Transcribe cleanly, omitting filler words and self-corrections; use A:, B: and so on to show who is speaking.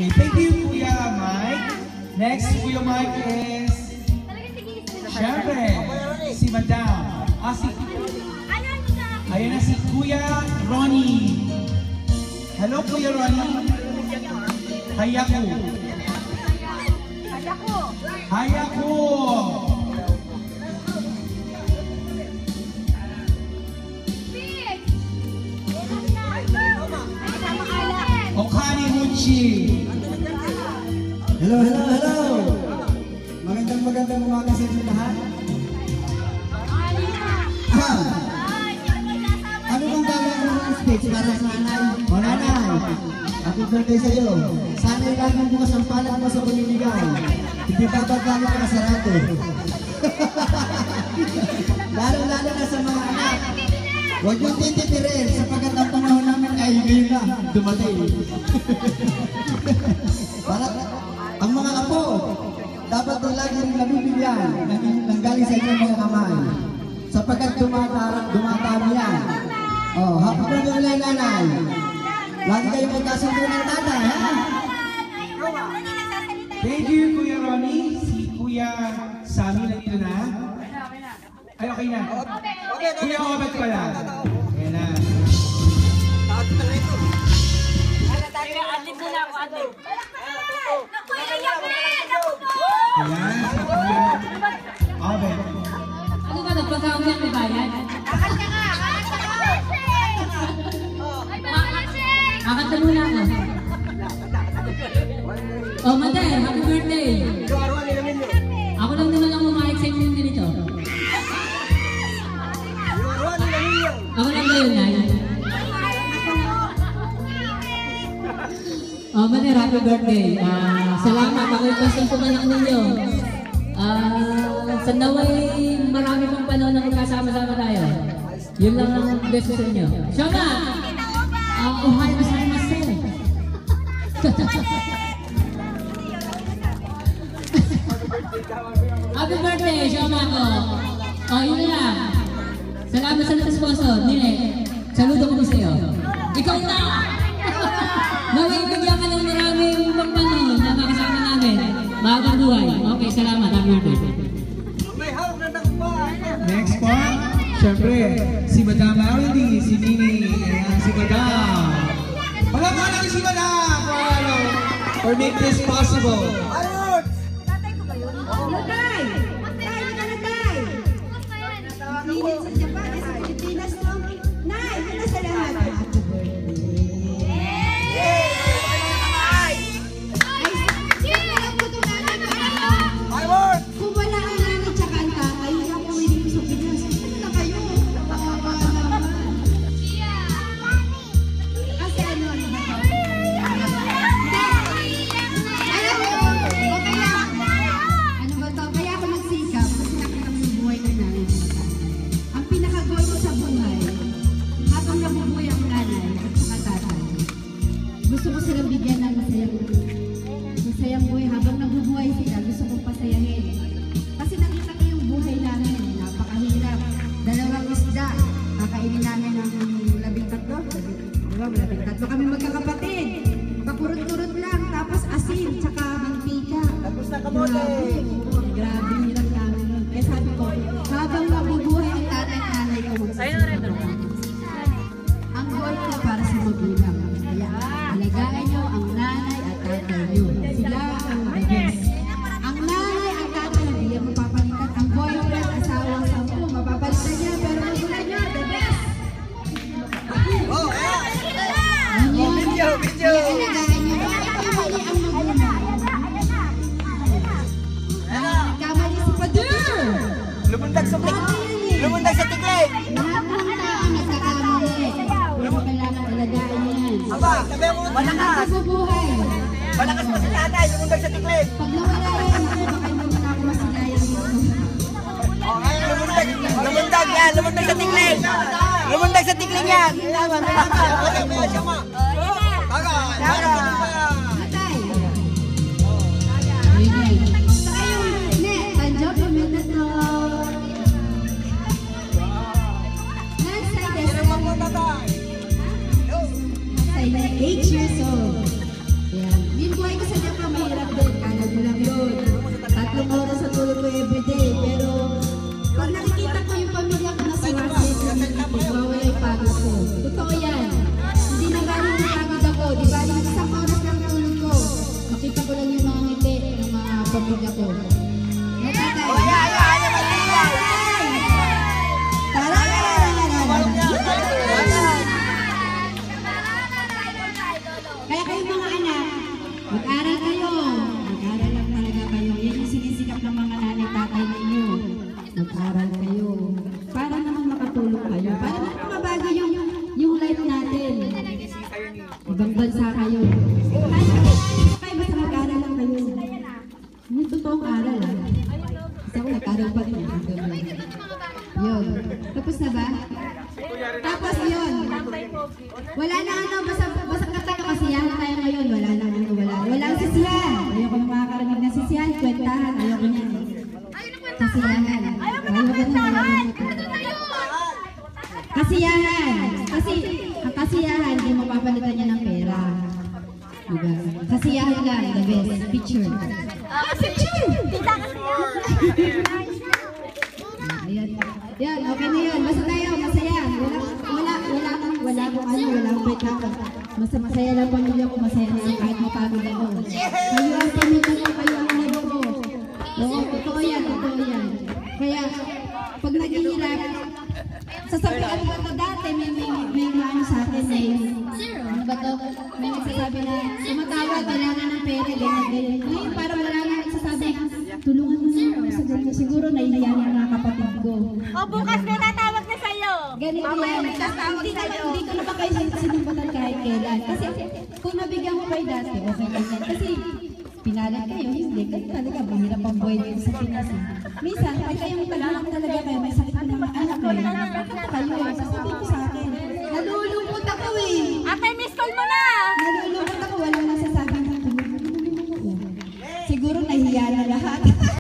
A: Okay, thank you, Kuya Mike. Next, Kuya Mike is... Siyempre, si Madam. Ayan na si Kuya Ronnie. Hello, Kuya Ronnie. Hayako. Hayako. Okani Muchi.
B: Hello, hello, hello. Magandang umaga sa inyo lahat. Ano bang gagawin ng speech para sa nanay? O nanay, happy birthday sa iyo. Sana yung laging bukas ang palad mo sa paniligay. Hindi babagano ka sa rato. Lalo-lalo na sa mga anak. Huwag yung tititirin sapagkat ang panahon namin ay ngayon na dumating. Para ang mga apo, dapat na lagi rin nabibigyan ng galing sa inyong mga kamay. Sapagkat dumatami yan. Oh, happy birthday ulit, nanay. Lagi kayo magkasundo ng tatay, ha?
A: Thank you, Kuya Ronnie. Si Kuya Sammy nandito na. Ay, okay na. Kuya Obet pala. Ayan na. Ayan, si Kuya Obet.
C: Ano ba, nagpagkaunan ni Bayan? Kakanta muna ako. Oh, Mother, happy birthday! Ako lang naman ang umayag sa inyo ganito. Ako lang ba yun, Nay? Oh, Mother, happy birthday! Salamat, ako'y pasimpuman ako ninyo. Sa naway marami pang panahon na magkasama-sama tayo. Yun lang ang best sa inyo. Shoma! Ohay masay-masay. Happy birthday, Shoma ko. O, yun lang. Salamat sa sponsor. Nile, saludo ko sa'yo. Ikaw na! Naway bigyan ka ng maraming pang panahon na makasama namin. Mahabang buhay. Okay, salamat. Happy birthday.
A: Next po, syempre, si Madam Marilyn, si Nini, ayan, si Madam. Palakpakan natin si Madam for make this possible.
D: Gusto ko silang bigyan ng masayang buhay. Habang nabubuhay sila, gusto kong pasayahin. Kasi nakita ko yung buhay namin, napakahirap. 2 isda, kakainin namin ng 13. Diba, 13 kami magkakapatid. Kapurot-turot lang, tapos asin, tsaka mantika.
B: Tapos na kamote.
D: Grabe, hirap namin. Kaya sabi ko, habang nabubuhay ang tatay-nanay ko, ang goal ko para sa magulang. Kaya, alagaan nyo ang nanay at tatay nyo. Sila ang the best. Ang nanay at tatay, hindi yan mapapalitan. Ang boyfriend, asawang 10, mapapalitan niya, pero magulang nyo, the best.
B: Oh,
D: Video. Alagaan nyo. Kamali ang magulang. Kamali si Padur.
B: Lumundag sa tiklik.
D: Lahat ng tao nagkakamali. Pero kailangan alagaan nyo yan.
B: Aba, sabi mo, malakas.
D: Bubuhay.
B: Malakas pa si nanay, lumundag sa tiklik.
D: Pag nawala yan, baka hindi mo na ako masilayan dito.
B: Lumundag sa tiklik. Lumundag sa tiklik yan.
D: Matay. Ayan. Saka yung tanjok, lumundag na. Nansay, 8 years old. Ayan. Yung buhay Totoo yan. Hindi na galing pagod ako. Di ba? Yung isang oras lang tulog ko. Makita ko lang yung mga ngiti ng mga pamilya ko. Kaya kayo mga anak, mag-aral kayo. Mag-aral lang talaga kayo. Yan yung sinisikap ng mga nanay tatay ninyo. Mag-aral kayo. Para naman makatulong kayo. Para naman mabago yung life natin. Ibang bansa kayo. Kaya basta mag-aral lang kayo. Yung totoong aral. Kasi ako nag-aral pa rin. Yun. Tapos na ba? Tapos yun. Wala na ano, basta tayo kasiyahan tayo ngayon. Wala na ano, walang sisihan. Ayoko na makakarinig ng sisihan, kwentahan. Ayoko niyan. Kasiyahan. Ayoko na. Kasiyahan. Kasi ang kasiyahan, hindi mo papalitan niya ng pera. Diba? Kasiyahan lang, the best. Picture. Picture! Ayan. Yan, okay na yun. Basta tayo, masaya. Wala akong break ako. Masaya lang pamilya ko, masaya na lang kahit mapagod ako. Kayo ang pamilya ko, kayo ang labo ko. Oo, totoo yan. Kaya, pag naghihirap, sasabihan ko ito dati, may maano sa akin, ano ba ito? May nagsasabi na, tumatawag, kailangan ng pera, ganyan. Ngayon, parang wala na nagsasabi, tulungan mo na ako sa ganyan. Siguro nahihiyan yung mga kapatid ko.
E: O bukas na tatawag na sa'yo.
D: Ganito yan. Hindi ko na ba kayo sinumbatan kahit kailan. Kasi kung nabigyan ko kayo dati, okay lang yan. Kasi pinalat kayo, hindi. Kasi talaga, mahirap ang buhay dito sa Pinas. Minsan, pag kayong